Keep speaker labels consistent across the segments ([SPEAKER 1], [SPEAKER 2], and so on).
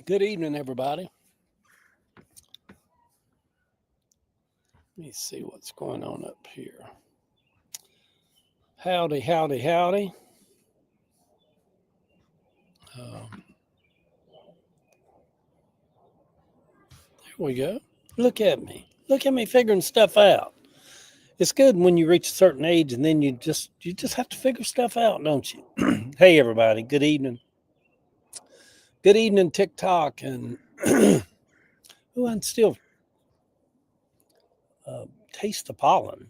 [SPEAKER 1] Good evening, everybody. Let me see what's going on up here. Howdy, howdy, howdy. Um, there we go. Look at me. Look at me figuring stuff out. It's good when you reach a certain age and then you just have to figure stuff out, don't you? Hey, everybody. Good evening. Good evening, TikTok, and oh, I can still taste the pollen.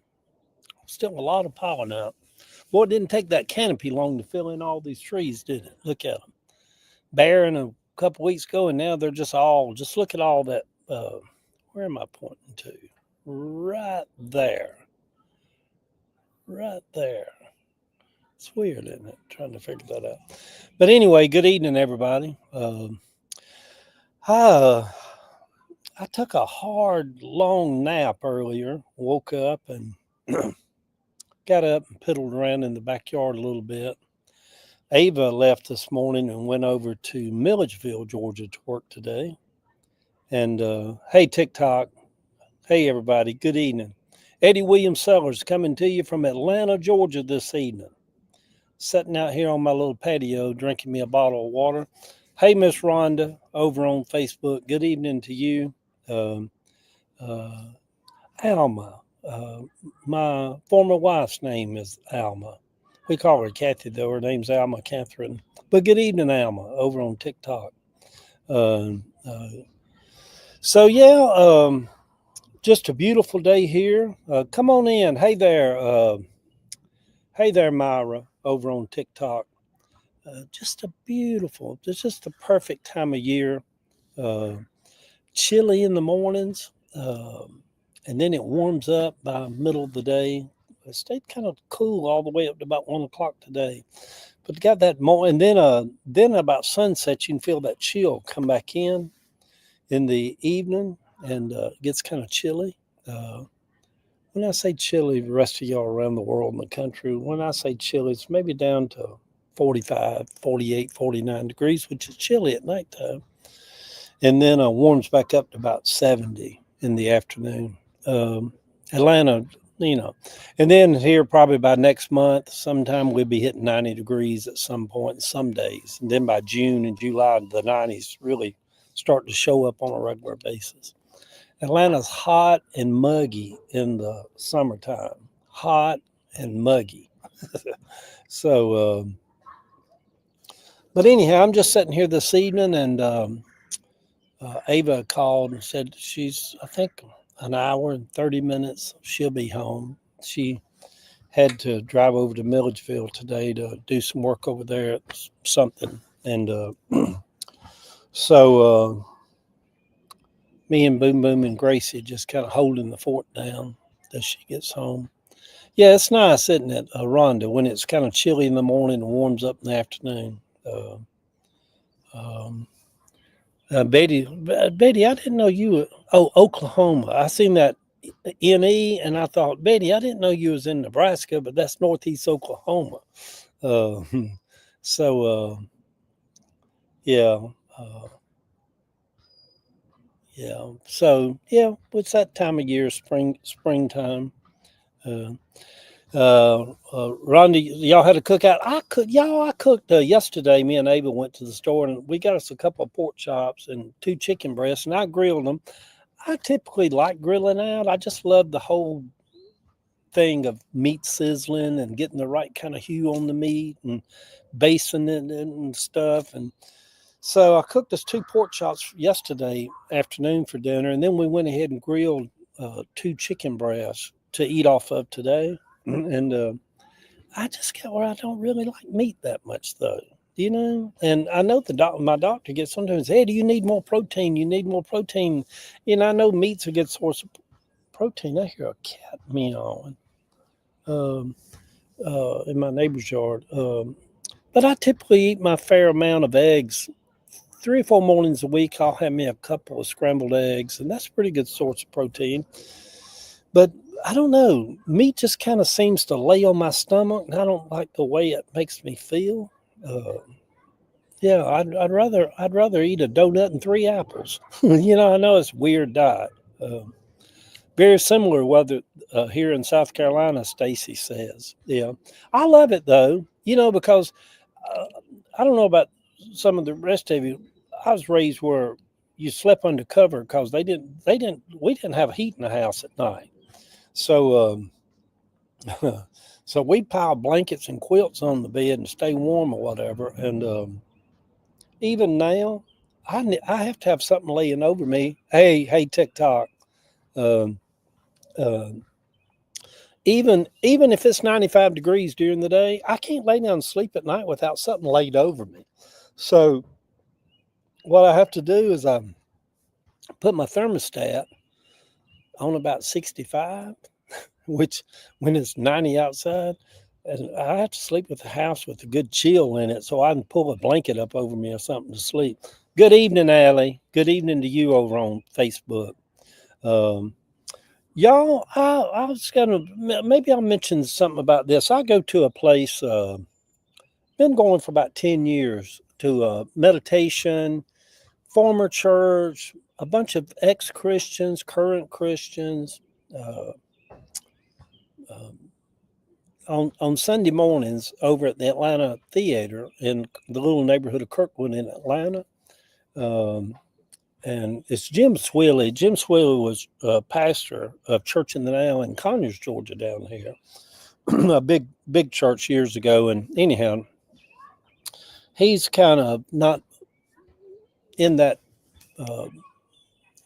[SPEAKER 1] Still a lot of pollen out. Boy, it didn't take that canopy long to fill in all these trees, did it? Look at them. Barren a couple weeks ago, and now they're just look at all that. Where am I pointing to? Right there. Right there. It's weird, isn't it? Trying to figure that out. But anyway, good evening, everybody. I I took a hard, long nap earlier. Woke up and got up and piddled around in the backyard a little bit. Ava left this morning and went over to Milledgeville, Georgia to work today. And hey, TikTok. Hey, everybody. Good evening. Eddie William Sellers coming to you from Atlanta, Georgia this evening. Sitting out here on my little patio drinking me a bottle of water. Hey, Miss Rhonda over on Facebook. Good evening to you. Um, uh, Alma. My former wife's name is Alma. We call her Kathy, though. Her name's Alma Catherine. But good evening, Alma, over on TikTok. Uh, uh, so, yeah, just a beautiful day here. Come on in. Hey there, Myra, over on TikTok. Just a beautiful, it's just the perfect time of year. Uh, Chilly in the mornings, and then it warms up by middle of the day. It stayed kind of cool all the way up to about 1 o'clock today. But it got that more, and then about sunset, you can feel that chill come back in the evening, and it gets kind of chilly. Uh, when I say chilly, the rest of y'all around the world in the country, when I say chilly, it's maybe down to 45, 48, 49 degrees, which is chilly at nighttime. And then warms back up to about 70 in the afternoon. Atlanta, you know, and then here probably by next month, sometime we'll be hitting 90 degrees at some point, some days. And then by June and July, the 90s really start to show up on a regular basis. Atlanta's hot and muggy in the summertime. Hot and muggy. So, but anyhow, I'm just sitting here this evening, and Ava called and said she's, I think, an hour and 30 minutes. She'll be home. She had to drive over to Milledgeville today to do some work over there at something. And so me and Boom Boom and Gracie just kind of holding the fort down till she gets home. Yeah, it's nice, isn't it, Rhonda, when it's kind of chilly in the morning and warms up in the afternoon. Um, Betty, I didn't know you were, oh, Oklahoma. I seen that NE and I thought, Betty, I didn't know you was in Nebraska, but that's Northeast Oklahoma. Uh, so, yeah, uh, yeah. So, yeah, what's that time of year? Springtime. Uh, Rhonda, y'all had a cookout. I cooked yesterday. Me and Ava went to the store and we got us a couple of pork chops and 2 chicken breasts, and I grilled them. I typically like grilling out. I just love the whole thing of meat sizzling and getting the right kind of hue on the meat and basting it and stuff. And so I cooked us 2 pork chops yesterday afternoon for dinner, and then we went ahead and grilled 2 chicken breasts to eat off of today. And I just got where I don't really like meat that much, though. And I know my doctor gets sometimes, hey, do you need more protein? You need more protein. I know meat's a good source of protein. I hear a cat meowing um, in my neighbor's yard. But I typically eat my fair amount of eggs. 3 or 4 mornings a week, I'll have me a couple of scrambled eggs, and that's a pretty good source of protein. But I don't know. Meat just kind of seems to lay on my stomach, and I don't like the way it makes me feel. Uh, Yeah, I'd rather eat a donut and three apples. I know it's a weird diet. Uh, Very similar weather here in South Carolina, Stacy says. Yeah, I love it though. Because uh, I don't know about some of the rest of you. I was raised where you slept under cover because we didn't have heat in the house at night. So so we pile blankets and quilts on the bed and stay warm or whatever. And even now, I have to have something laying over me. Hey, TikTok. Um, uh, even if it's 95 degrees during the day, I can't lay down and sleep at night without something laid over me. So what I have to do is I put my thermostat on about 65, which when it's 90 outside, and I have to sleep with the house with a good chill in it so I can pull a blanket up over me or something to sleep. Good evening, Allie. Good evening to you over on Facebook. Um, Y'all, I was gonna maybe I'll mention something about this. I go to a place, been going for about 10 years to meditation, former church, a bunch of ex Christians, current Christians. Uh, um, on Sunday mornings over at the Atlanta Theater in the little neighborhood of Kirkwood in Atlanta. Um, and it's Jim Swilly. Jim Swilly was a pastor of Church in the Now in Conyers, Georgia, down here. A big church years ago. And anyhow, he's kind of not in that uh,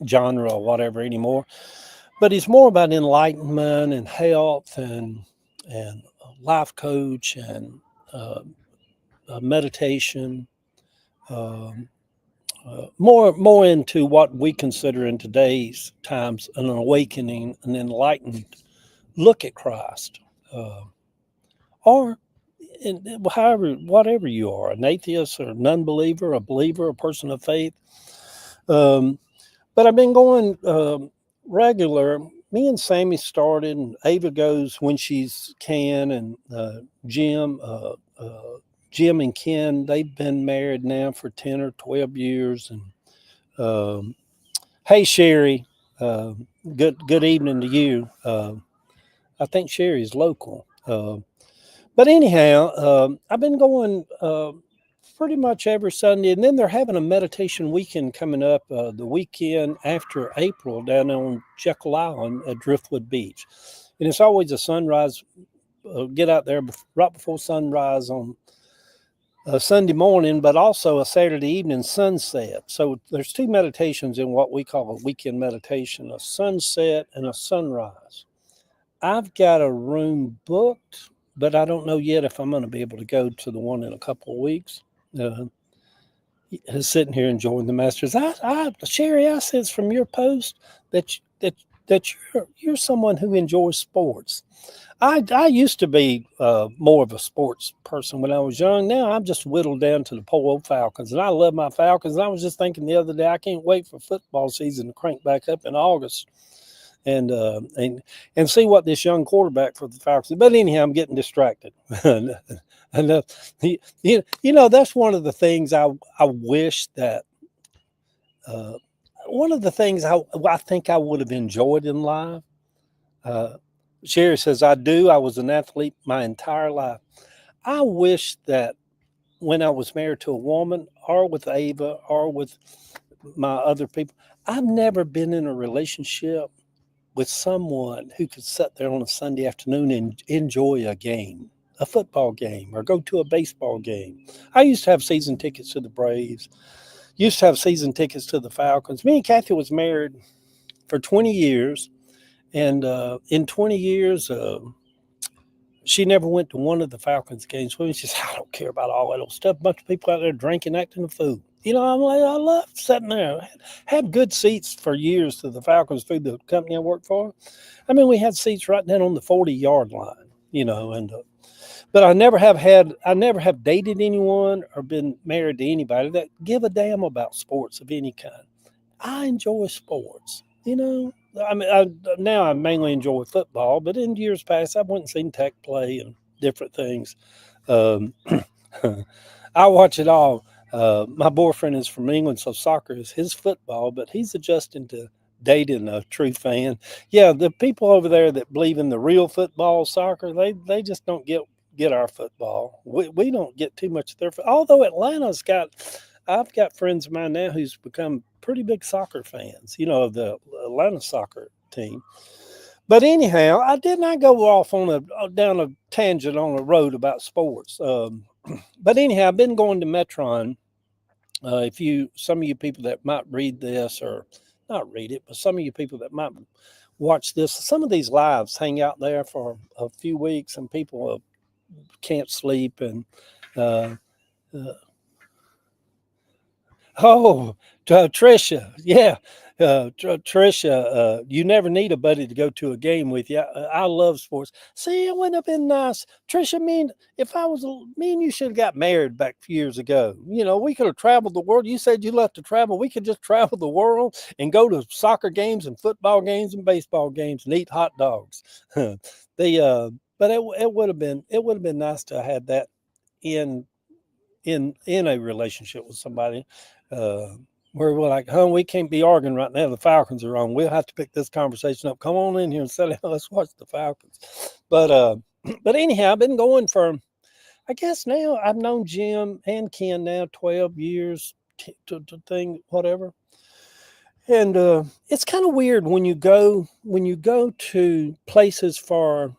[SPEAKER 1] genre or whatever anymore, but he's more about enlightenment and health and life coach and uh, meditation. Um, more into what we consider in today's times an awakening, an enlightened look at Christ, uh, or however, whatever you are, an atheist or a non-believer, a believer, a person of faith. Um, but I've been going regular. Me and Sammy started, and Ava goes when she's can, and Jim and Ken, they've been married now for 10 or 12 years. And hey, Sherry, uh, good evening to you. I think Sherry's local. But anyhow, I've been going pretty much every Sunday, and then they're having a meditation weekend coming up the weekend after April down on Jekyll Island at Driftwood Beach, and it's always a sunrise. Get out there right before sunrise on Sunday morning, but also a Saturday evening sunset. So there's two meditations in what we call a weekend meditation: a sunset and a sunrise. I've got a room booked, but I don't know yet if I'm going to be able to go to the one in a couple of weeks. Uh, Sitting here enjoying the Masters. Sherry, I sense from your post that you're someone who enjoys sports. I used to be more of a sports person when I was young. Now I'm just whittled down to the poor old Falcons, and I love my Falcons. And I was just thinking the other day, I can't wait for football season to crank back up in August and see what this young quarterback for the Falcons. But anyhow, I'm getting distracted. And that's one of the things I wish that one of the things I think I would have enjoyed in life. Uh, Sherry says, I do. I was an athlete my entire life. I wish that when I was married to a woman or with Ava or with my other people, I've never been in a relationship with someone who could sit there on a Sunday afternoon and enjoy a game, a football game, or go to a baseball game. I used to have season tickets to the Braves, used to have season tickets to the Falcons. Me and Kathy was married for 20 years. And in 20 years, she never went to one of the Falcons games. She said, I don't care about all that old stuff. A bunch of people out there drinking, acting a fool. I'm like, I love sitting there. Had good seats for years to the Falcons through the company I worked for. I mean, we had seats right down on the 40-yard line, and but I never have dated anyone or been married to anybody that give a damn about sports of any kind. I enjoy sports, I mean, now I mainly enjoy football, but in years past, I've went and seen Tech play and different things. Um, I watch it all. My boyfriend is from England, so soccer is his football, but he's adjusting to dating a true fan. Yeah, the people over there that believe in the real football soccer, they just don't get our football. We don't get too much of their. Although I've got friends of mine now who's become pretty big soccer fans. You know, of the Atlanta soccer team. But anyhow, I did not go off on a down a tangent on a road about sports. But anyhow, I've been going to Metron. If you, some of you people that might read this or not read it, but some of you people that might watch this, some of these lives hang out there for a few weeks, and people can't sleep. And uh, uh, oh, Trisha, yeah. Trisha, you never need a buddy to go to a game with you. I love sports. See, it wouldn't have been nice. Trisha, if I was, me and you should have got married back a few years ago. You know, we could have traveled the world. You said you love to travel. We could just travel the world and go to soccer games and football games and baseball games and eat hot dogs. But it would have been nice to have had that in in a relationship with somebody, uh, where we're like, "Huh, we can't be arguing right now. The Falcons are on. We'll have to pick this conversation up. Come on in here and sit down. Let's watch the Falcons." But but anyhow, I've been going for, I guess now I've known Jim and Ken now 12 years to thing whatever. And it's kind of weird when you go to places for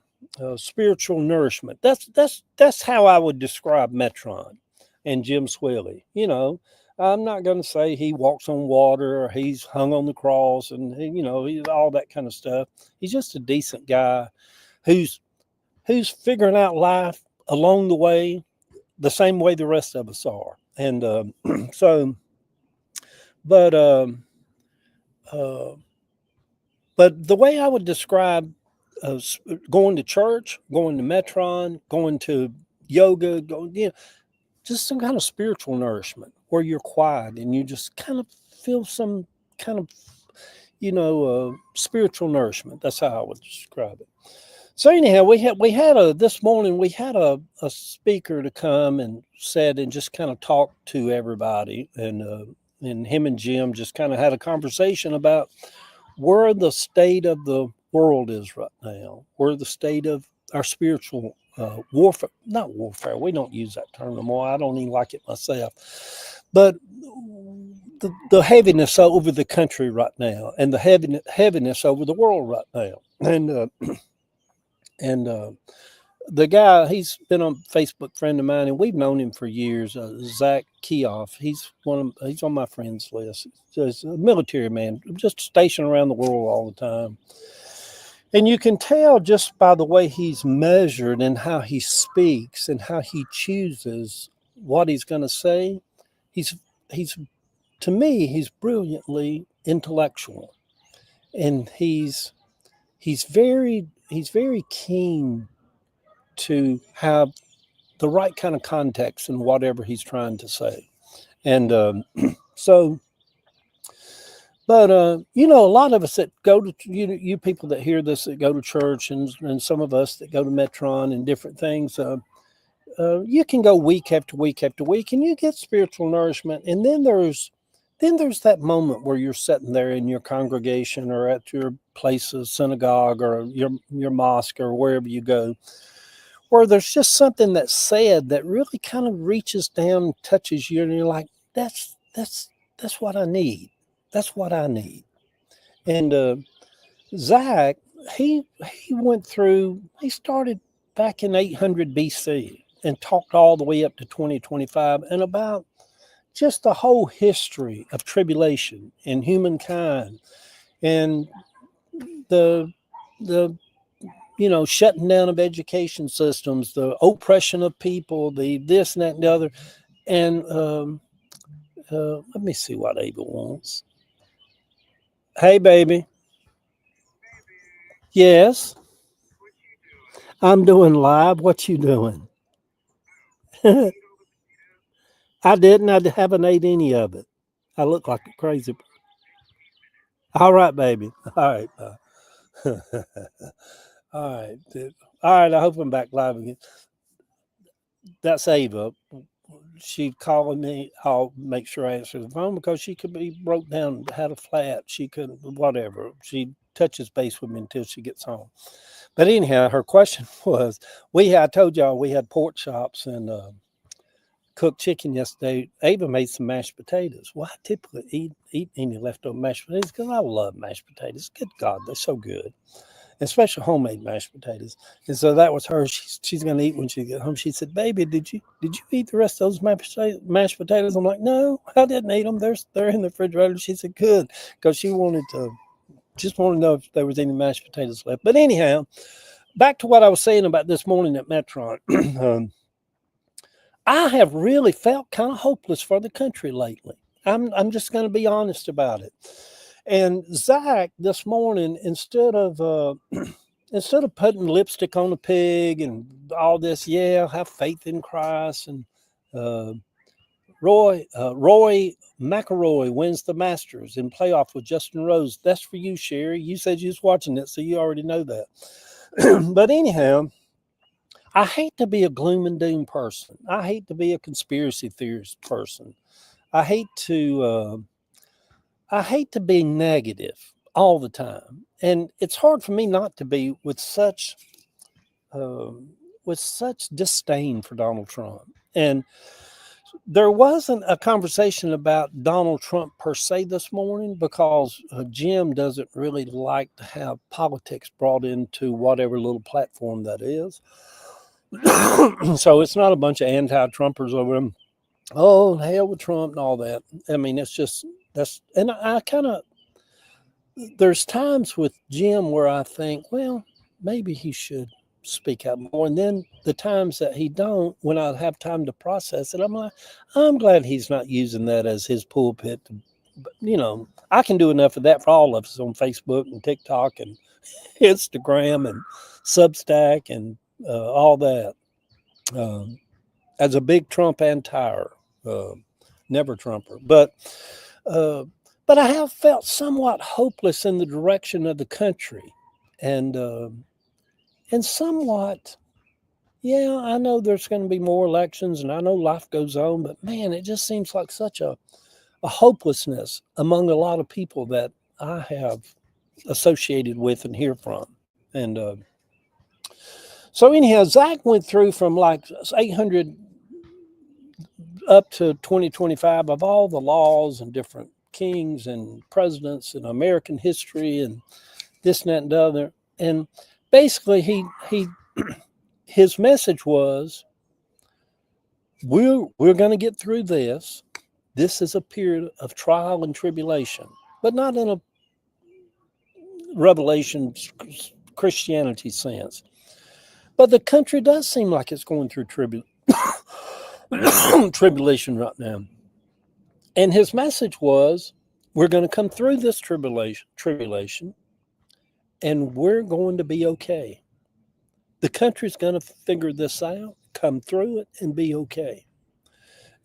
[SPEAKER 1] spiritual nourishment. That's how I would describe Metron and Jim Swilly. You know, I'm not going to say he walks on water or he's hung on the cross and all that kind of stuff. He's just a decent guy who's figuring out life along the way, the same way the rest of us are. And so, but. Uh, But the way I would describe going to church, going to Metron, going to yoga, just some kind of spiritual nourishment where you're quiet and you just kind of feel some kind of, spiritual nourishment. That's how I would describe it. So anyhow, this morning we had a speaker to come and said and just kind of talk to everybody, and him and Jim just kind of had a conversation about where the state of the world is right now, where the state of our spiritual warfare, not warfare, we don't use that term anymore. I don't even like it myself. But the heaviness over the country right now and the heaviness over the world right now. And the guy, he's been a Facebook friend of mine, and we've known him for years. Zach Keoff, he's on my friends list. He's a military man, just stationed around the world all the time. And you can tell just by the way he's measured and how he speaks and how he chooses what he's going to say. He's to me, he's brilliantly intellectual, and he's very keen to have the right kind of context in whatever he's trying to say. And so, but a lot of us that go to you people that hear this that go to church, and some of us that go to Metron and different things, you can go week after week after week, and you get spiritual nourishment. And then there's that moment where you're sitting there in your congregation or at your place of synagogue or your mosque or wherever you go, where there's just something that's said that really kind of reaches down and touches you, and you're like, that's what I need. That's what I need. And Zach, he he started back in 800 BC and talked all the way up to 2025 and about just the whole history of tribulation and humankind and the shutting down of education systems, the oppression of people, the this and that and the other. And let me see what Ava wants. Hey, baby. Yes, I'm doing live. What you doing? I didn't. I haven't ate any of it. I look like a crazy. All right, baby. All right. All right. All right. I hope I'm back live again. That's Ava. she'd call me. I'll make sure I answer the phone because she could be broke down, had a flat. She could, whatever. She touches base with me until she gets home. But anyhow, her question was, I told y'all we had pork chops and cooked chicken yesterday. Ava made some mashed potatoes. Well, I typically eat any leftover mashed potatoes because I love mashed potatoes. Good God, they're so good, especially homemade mashed potatoes. And so that was her. She's going to eat when she gets home. She said, "Baby, did you eat the rest of those mashed potatoes?" I'm like, "No, I didn't eat them. They're in the refrigerator." She said, "Good," because she wanted to know if there was any mashed potatoes left. But anyhow, back to what I was saying about this morning at Metron. I have really felt kind of hopeless for the country lately. I'm just going to be honest about it. And Zach this morning, instead of putting lipstick on a pig and all this, have faith in Christ, and Roy McIlroy wins the Masters in playoff with Justin Rose. That's for you, Sherry. You said you was watching it, so you already know that. But anyhow, I hate to be a gloom and doom person. I hate to be a conspiracy theorist person. I hate to be negative all the time, and it's hard for me not to be with such disdain for Donald Trump. And there wasn't a conversation about Donald Trump per se this morning because Jim doesn't really like to have politics brought into whatever little platform that is. So it's not a bunch of anti-Trumpers over him. Oh, hell with Trump and all that. I mean, it's just, and I kind of, there's times with Jim where I think, well, maybe he should speak out more. And then the times that he don't, when I have time to process it, I'm like, I'm glad he's not using that as his pulpit. I can do enough of that for all of us on Facebook and TikTok and Instagram and Substack and all that. As a big Trump anti-er, never Trumper, but I have felt somewhat hopeless in the direction of the country, and somewhat, I know there's going to be more elections, and I know life goes on, but man, it just seems like such a hopelessness among a lot of people that I have associated with and hear from, and so anyhow, Zach went through from like 800 up to 2025 of all the laws and different kings and presidents in American history and this and that and the other. And basically he his message was, we're going to get through this. This is a period of trial and tribulation, but not in a Revelation Christianity sense. But the country does seem like it's going through tribulation right now. And his message was, we're going to come through this tribulation, and we're going to be okay. The country's going to figure this out, come through it, and be okay.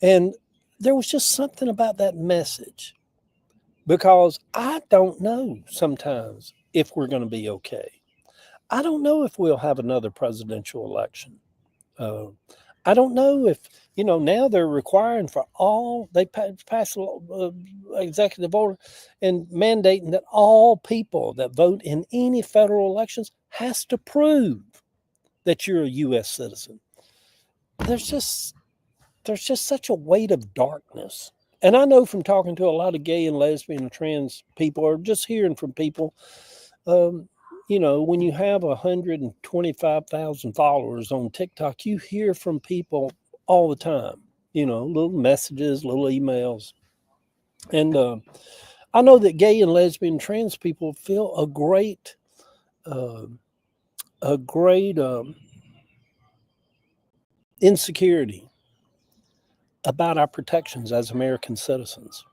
[SPEAKER 1] And there was just something about that message, because I don't know sometimes if we're going to be okay. I don't know if we'll have another presidential election. I don't know if, now they're requiring for all, they pass executive order and mandating that all people that vote in any federal elections has to prove that you're a U.S. citizen. There's just such a weight of darkness. And I know from talking to a lot of gay and lesbian and trans people, or just hearing from people, when you have 125,000 followers on TikTok, you hear from people all the time, little messages, little emails. And I know that gay and lesbian and trans people feel a great insecurity about our protections as American citizens.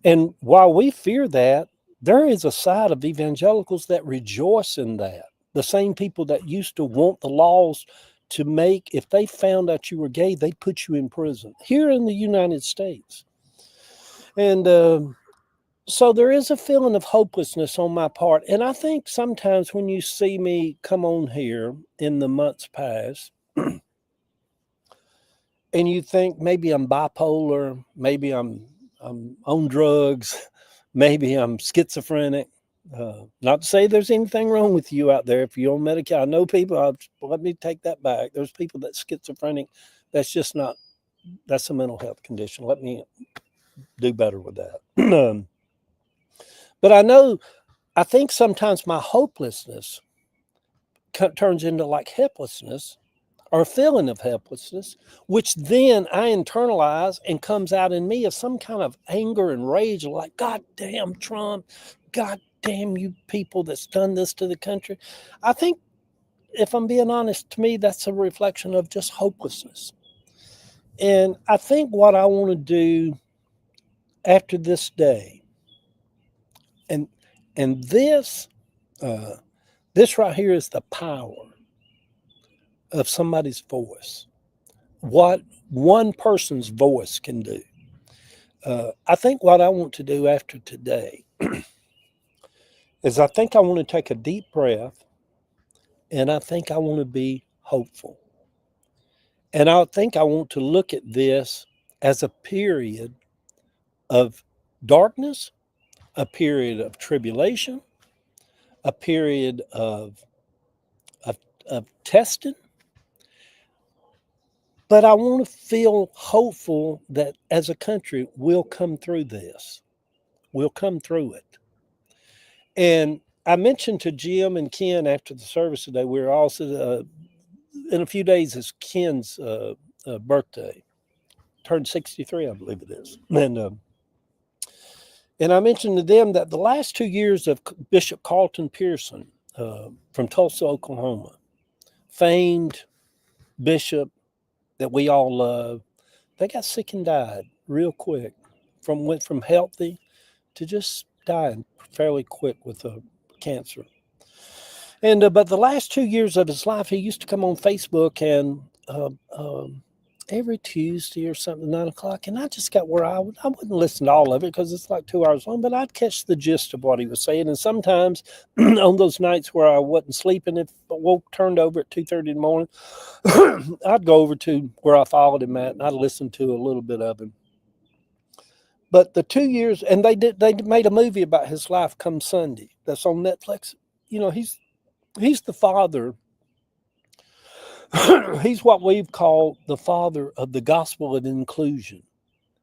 [SPEAKER 1] And while we fear that, there is a side of evangelicals that rejoice in that. The same people that used to want the laws to make, if they found out you were gay, they'd put you in prison here in the United States. And so there is a feeling of hopelessness on my part. And I think sometimes when you see me come on here in the months past, and you think maybe I'm bipolar, maybe I'm on drugs, maybe I'm schizophrenic. Not to say there's anything wrong with you out there if you're on medication. I know people. Let me take that back. There's people that's schizophrenic. That's just not. That's a mental health condition. Let me do better with that. But I know. I think sometimes my hopelessness turns into like helplessness or a feeling of helplessness, which then I internalize and comes out in me as some kind of anger and rage, like, God damn Trump, God damn you people that's done this to the country. I think, if I'm being honest, to me, that's a reflection of just hopelessness. And I think what I want to do after this day, and and this right here is the power of somebody's voice. What one person's voice can do. I think what I want to do after today is I think I want to take a deep breath, and I think I want to be hopeful. And I think I want to look at this as a period of darkness, a period of tribulation, a period of, of testing. But I want to feel hopeful that as a country, we'll come through this. We'll come through it. And I mentioned to Jim and Ken after the service today, we were also, in a few days, is Ken's birthday. Turned 63, I believe it is. And I mentioned to them that the last 2 years of Bishop Carlton Pearson from Tulsa, Oklahoma, famed bishop that we all love, they got sick and died real quick. Went from healthy to just dying fairly quick with cancer. And but the last 2 years of his life, he used to come on Facebook and every Tuesday or something, 9 o'clock, and I just got where I wouldn't listen to all of it because it's like 2 hours long, but I'd catch the gist of what he was saying. And sometimes on those nights where I wasn't sleeping, if I turned over at 2:30 in the morning, I'd go over to where I followed him at, and I'd listen to a little bit of him. But the 2 years, and they made a movie about his life come Sunday. That's on Netflix. You know, he's the father. He's what we've called the father of the gospel of inclusion.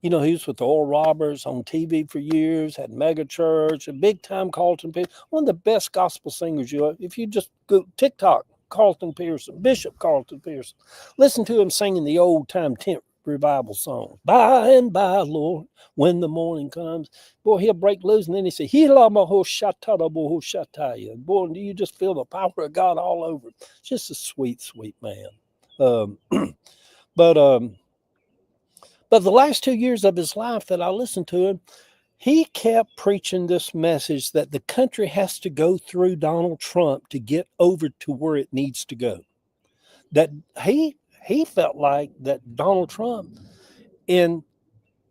[SPEAKER 1] You know, he was with Oral Roberts on TV for years, had mega church, a big time Carlton Pearson, one of the best gospel singers if you just go TikTok, Carlton Pearson, Bishop Carlton Pearson, listen to him singing the old time tent revival song. By and by, Lord, when the morning comes, boy, he'll break loose, and then he say, boy, do you just feel the power of God all over? Just a sweet, sweet man. But the last 2 years of his life that I listened to him, he kept preaching this message that the country has to go through Donald Trump to get over to where it needs to go. That he felt like that Donald Trump, in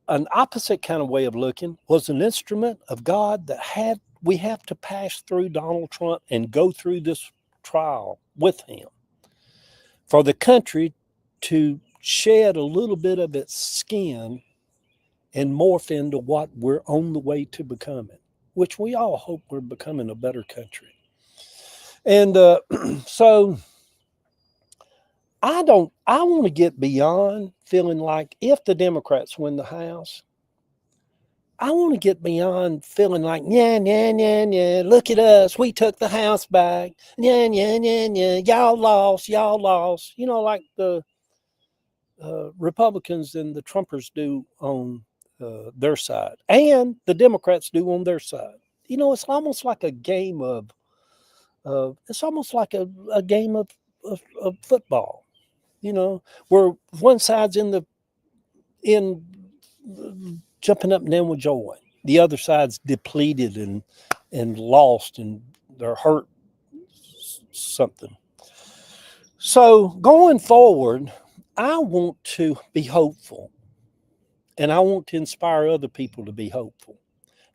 [SPEAKER 1] an opposite kind of way of looking, was an instrument of God that we have to pass through Donald Trump and go through this trial with him for the country to shed a little bit of its skin and morph into what we're on the way to becoming, which we all hope we're becoming a better country. And so I want to get beyond feeling like if the Democrats win the House, I want to get beyond feeling like, yeah, look at us, we took the House back, yeah, y'all lost. You know, like the Republicans and the Trumpers do on their side, and the Democrats do on their side. You know, it's almost like a game of football. You know, where one side's in jumping up and down with joy, the other side's depleted and lost, and they're hurt something. So going forward, I want to be hopeful, and I want to inspire other people to be hopeful.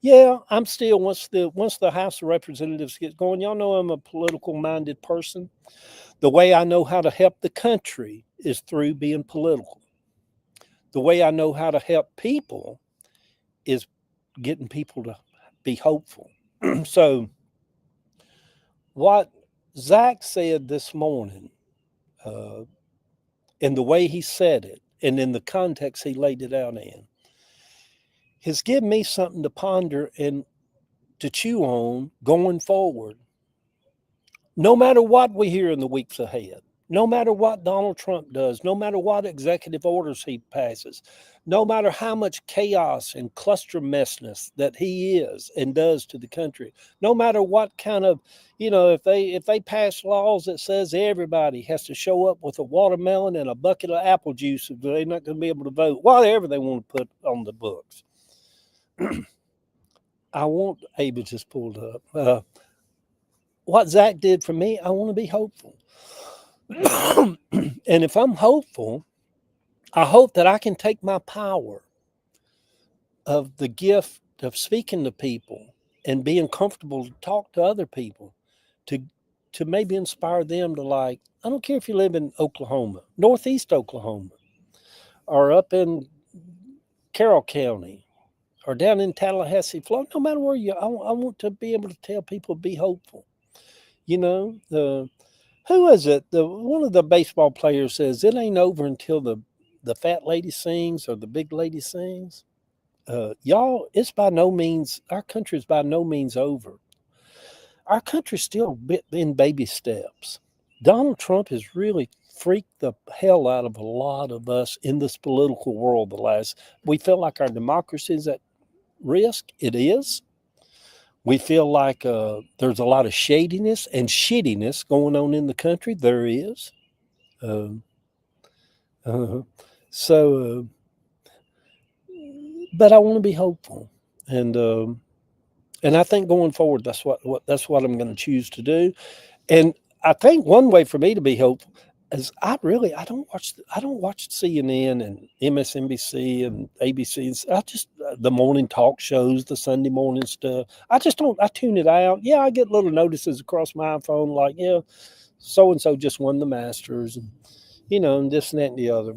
[SPEAKER 1] Yeah, I'm still, once the House of Representatives gets going, y'all know I'm a political minded person. The way I know how to help the country is through being political. the way I know how to help people is getting people to be hopeful. So, what Zach said this morning, in the way he said it, and in the context he laid it out in, has given me something to ponder and to chew on going forward. No matter what we hear in the weeks ahead, no matter what Donald Trump does, no matter what executive orders he passes, no matter how much chaos and cluster messness that he is and does to the country, no matter what kind of, if they pass laws that says everybody has to show up with a watermelon and a bucket of apple juice, they're not going to be able to vote, whatever they want to put on the books. I want Ava just pulled up. What Zach did for me, I want to be hopeful. And if I'm hopeful, I hope that I can take my power of the gift of speaking to people and being comfortable to talk to other people to maybe inspire them to, like, I don't care if you live in Oklahoma, Northeast Oklahoma, or up in Carroll County, or down in Tallahassee, Florida, no matter where you are, I want to be able to tell people be hopeful. Who is it? One of the baseball players says it ain't over until the fat lady sings or the big lady sings. Y'all, it's by no means, our country's by no means over. Our country's still in baby steps. Donald Trump has really freaked the hell out of a lot of us in this political world. We feel like our democracy is at risk. It is. We feel like there's a lot of shadiness and shittiness going on in the country. There is. But I want to be hopeful, and I think going forward, that's what I'm going to choose to do. And I think one way for me to be hopeful is I don't watch CNN and MSNBC and ABC. I just the morning talk shows, the Sunday morning stuff. I tune it out. Yeah, I get little notices across my iPhone like, so and so just won the Masters, and and this and that and the other.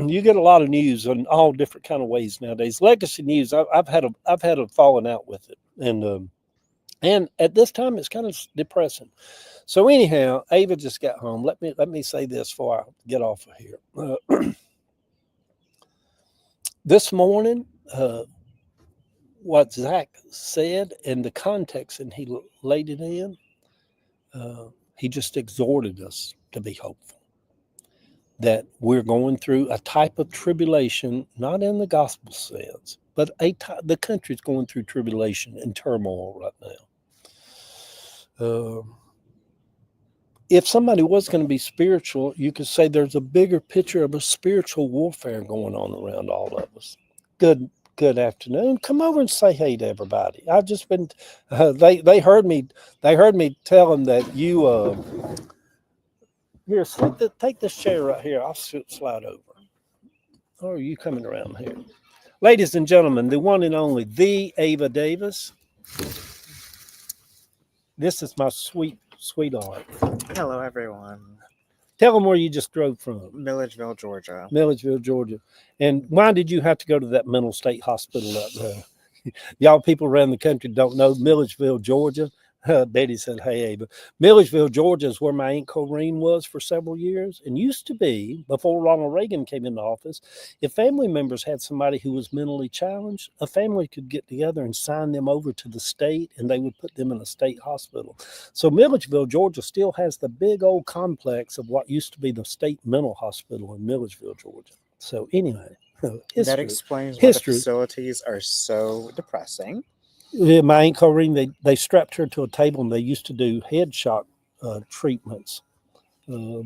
[SPEAKER 1] You get a lot of news in all different kind of ways nowadays. Legacy news, I've had a falling out with it, and at this time it's kind of depressing. So anyhow, Ava just got home. Let me say this before I get off of here. This morning, what Zach said and the context, and he laid it in, he just exhorted us to be hopeful. That we're going through a type of tribulation, not in the gospel sense, but the country's going through tribulation and turmoil right now. If somebody was going to be spiritual, you could say there's a bigger picture of a spiritual warfare going on around all of us. Good afternoon. Come over and say hey to everybody. I've just been. They heard me tell them that you. Here, take this chair right here. I'll slide over. Or are you coming around here? Ladies and gentlemen, the one and only, the Ava Davis. This is my sweetheart.
[SPEAKER 2] Hello, everyone.
[SPEAKER 1] Tell them where you just drove from.
[SPEAKER 2] Milledgeville, Georgia.
[SPEAKER 1] Milledgeville, Georgia. And why did you have to go to that mental state hospital up there? Y'all people around the country don't know Milledgeville, Georgia. Betty said, hey, Ava. Milledgeville, Georgia is where my Aunt Corrine was for several years, and used to be, before Ronald Reagan came into office, if family members had somebody who was mentally challenged, a family could get together and sign them over to the state, and they would put them in a state hospital. So Milledgeville, Georgia still has the big old complex of what used to be the state mental hospital in Milledgeville, Georgia. So anyway, history.
[SPEAKER 2] That explains why the facilities are so depressing.
[SPEAKER 1] Yeah, my Aunt Corrine, they strapped her to a table, and they used to do head shock treatments. Hey,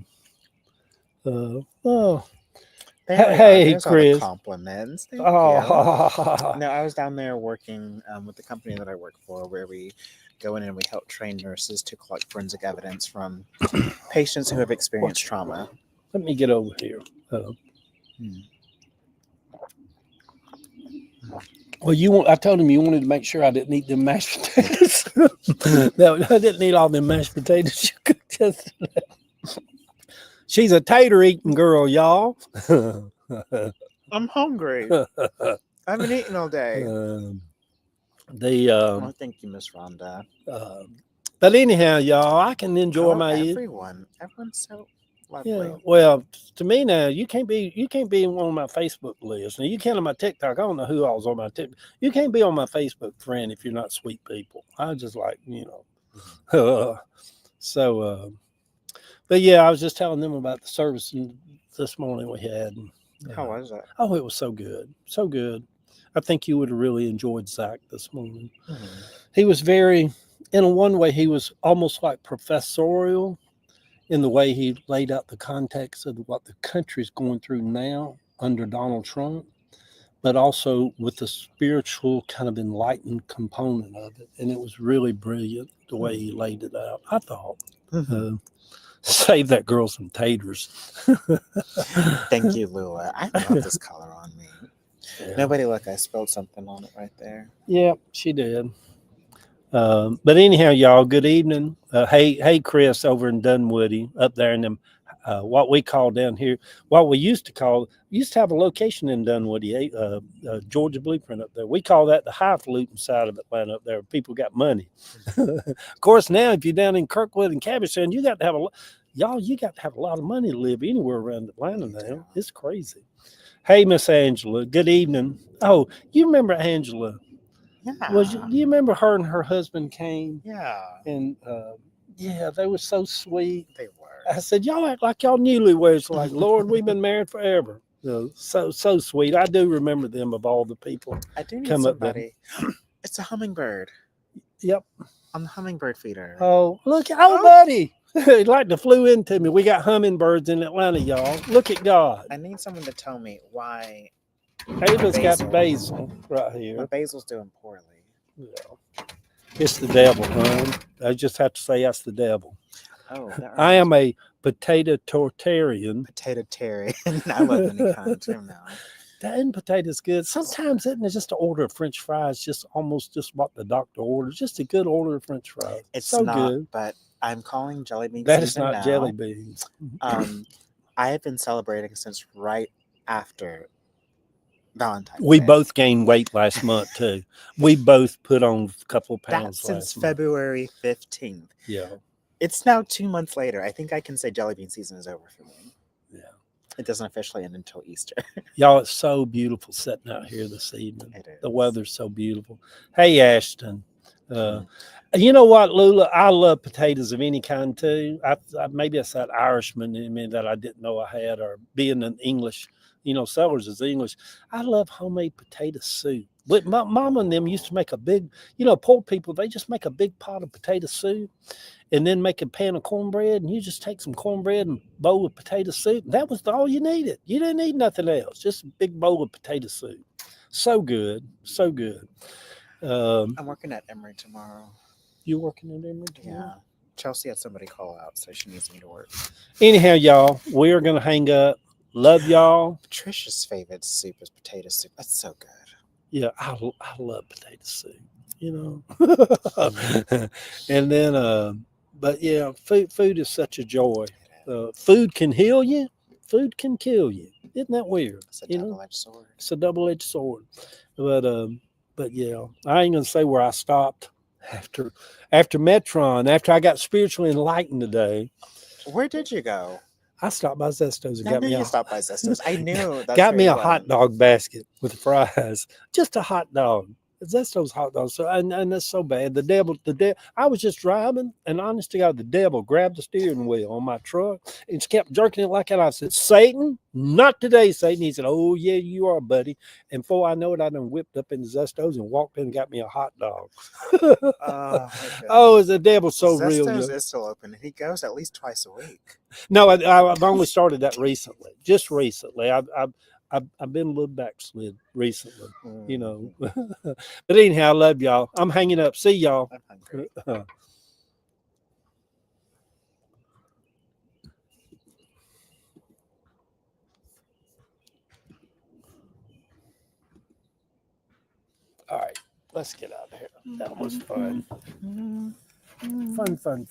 [SPEAKER 1] Chris.
[SPEAKER 2] Compliments. Thank you. No, I was down there working with the company that I work for, where we go in and we help train nurses to collect forensic evidence from patients who have experienced trauma.
[SPEAKER 1] Let me get over here. Well, I told him you wanted to make sure I didn't eat them mashed potatoes. No, I didn't eat all them mashed potatoes you cooked yesterday. She's a tater eating girl, y'all.
[SPEAKER 2] I'm hungry. I haven't eaten all day.
[SPEAKER 1] The
[SPEAKER 2] Oh, thank you, Miss Rhonda.
[SPEAKER 1] but anyhow, y'all, I can enjoy
[SPEAKER 2] Hello,
[SPEAKER 1] my
[SPEAKER 2] everyone. Everyone's so lovely.
[SPEAKER 1] yeah. Well, to me now, you can't be on my Facebook list. Now you can't on my TikTok. I don't know who I was on my TikTok. You can't be on my Facebook friend if you're not sweet people. I just like so. But yeah, I was just telling them about the service this morning we had. And,
[SPEAKER 2] How was it?
[SPEAKER 1] oh, it was so good, so good. I think you would have really enjoyed Zach this morning.
[SPEAKER 2] Mm-hmm.
[SPEAKER 1] He was very, in one way, he was almost like professorial in the way he laid out the context of what the country's going through now under Donald Trump, but also with the spiritual kind of enlightened component of it. And it was really brilliant the way he laid it out, I thought.
[SPEAKER 2] Mm-hmm.
[SPEAKER 1] Save that girl some taters.
[SPEAKER 2] Thank you, Lua. I love this color on me.
[SPEAKER 1] Yeah.
[SPEAKER 2] Nobody look, I spilled something on it right there.
[SPEAKER 1] Yeah, she did. But anyhow, y'all, good evening. Hey, Chris over in Dunwoody, up there in them, what we call down here, what we used to have a location in Dunwoody, Georgia Blueprint up there. We call that the highfalutin side of Atlanta up there. People got money. Of course, now if you're down in Kirkwood and Cabbage Town, you got to have a lot of money to live anywhere around Atlanta now. It's crazy. Hey, Miss Angela, good evening. Oh, you remember Angela?
[SPEAKER 2] Yeah.
[SPEAKER 1] Do you remember her and her husband came?
[SPEAKER 2] Yeah.
[SPEAKER 1] And yeah, they were so sweet.
[SPEAKER 2] They were.
[SPEAKER 1] I said, y'all act like y'all newlyweds. Like, Lord, we've been married forever. So sweet. I do remember them of all the people.
[SPEAKER 2] I do need
[SPEAKER 1] come
[SPEAKER 2] somebody. It's a hummingbird.
[SPEAKER 1] Yep.
[SPEAKER 2] I'm the hummingbird feeder.
[SPEAKER 1] Oh, look. Oh, buddy. He like to flew into me. We got hummingbirds in Atlanta, y'all. Look at God.
[SPEAKER 2] I need someone to tell me why.
[SPEAKER 1] Ava's got basil right
[SPEAKER 2] My
[SPEAKER 1] here.
[SPEAKER 2] basil's doing poorly.
[SPEAKER 1] Yeah. It's the devil, hon. I just have to say that's the devil.
[SPEAKER 2] Oh,
[SPEAKER 1] I am a potato tortarian.
[SPEAKER 2] Potato Terry. I love any kind too now.
[SPEAKER 1] That potato's good. Sometimes isn't it just an order of French fries, just almost just what the doctor orders, just a good order of French fries.
[SPEAKER 2] It's
[SPEAKER 1] so
[SPEAKER 2] not,
[SPEAKER 1] good.
[SPEAKER 2] But I'm calling jelly beans.
[SPEAKER 1] That is not
[SPEAKER 2] now.
[SPEAKER 1] jelly beans.
[SPEAKER 2] I have been celebrating since right after Valentine's
[SPEAKER 1] We
[SPEAKER 2] Day.
[SPEAKER 1] both gained weight last month too. We both put on a couple of pounds.
[SPEAKER 2] That's since February 15th.
[SPEAKER 1] Yeah.
[SPEAKER 2] It's now 2 months later. I think I can say jelly bean season is over for me.
[SPEAKER 1] Yeah.
[SPEAKER 2] It doesn't officially end until Easter.
[SPEAKER 1] Y'all, it's so beautiful sitting out here this evening.
[SPEAKER 2] It is.
[SPEAKER 1] The weather's so beautiful. Hey, Ashton. You know what, Lula? I love potatoes of any kind too. Maybe it's that Irishman in me that I didn't know I had, or being an English, Sellers is English. I love homemade potato soup. But my mom and them used to make a big, poor people, they just make a big pot of potato soup and then make a pan of cornbread, and you just take some cornbread and bowl of potato soup. That was all you needed. You didn't need nothing else. Just a big bowl of potato soup. So good. So good.
[SPEAKER 2] I'm working at Emory tomorrow.
[SPEAKER 1] You working at Emory tomorrow?
[SPEAKER 2] Yeah. Chelsea had somebody call out, so she needs me to work.
[SPEAKER 1] Anyhow, y'all, we are going to hang up. Love y'all.
[SPEAKER 2] Patricia's favorite soup is potato soup. That's so good.
[SPEAKER 1] Yeah, I love potato soup, And then, but yeah, food is such a joy. Food can heal you. Food can kill you. Isn't that weird?
[SPEAKER 2] It's a double-edged sword.
[SPEAKER 1] It's a double-edged sword. But yeah, I ain't gonna say where I stopped after Metron. After I got spiritually enlightened today.
[SPEAKER 2] Where did you go?
[SPEAKER 1] I stopped by Zesto's and
[SPEAKER 2] I knew you stopped by Zesto's. I knew.
[SPEAKER 1] Got me a hot dog basket with fries. Just a hot dog. Zesto's hot dogs. So and that's so bad. The devil. I was just driving, and honest to God, the devil grabbed the steering wheel on my truck and just kept jerking it like that. I said, "Satan, not today, Satan." He said, "Oh yeah, you are, buddy." And before I know it, I done whipped up into Zesto's and walked in and got me a hot dog. Oh, is the devil so real?
[SPEAKER 2] Zesto's is still open, and he goes at least twice a week.
[SPEAKER 1] No, I've only started that recently. Just recently, I've been a little backslid recently, But anyhow, I love y'all. I'm hanging up. See y'all.
[SPEAKER 2] I'm hungry.
[SPEAKER 1] All right, let's get out of here. That was fun. Fun.